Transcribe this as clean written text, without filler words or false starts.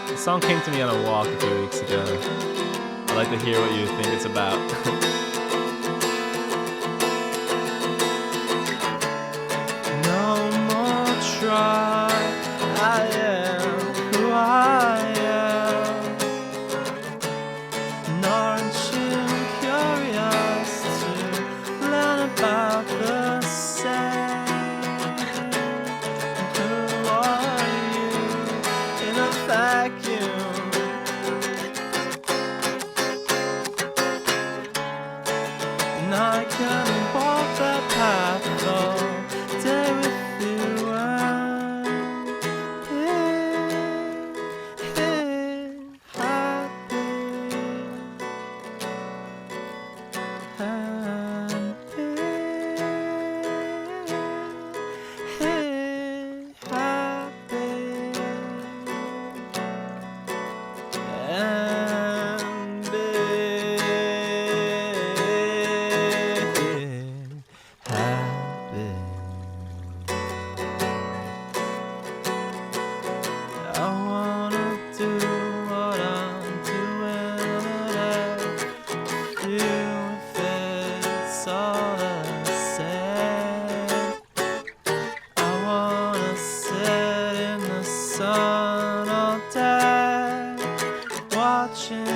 The song came to me on a walk a few weeks ago. I'd like to hear what you think it's about. No more try, I am who I am. And aren't you curious to learn about the same? Who are you in a vacuum? And I can walk that path all day with you. I wanna do what I'm doing, but I feel if it's all the same. I wanna sit in the sun all day, watching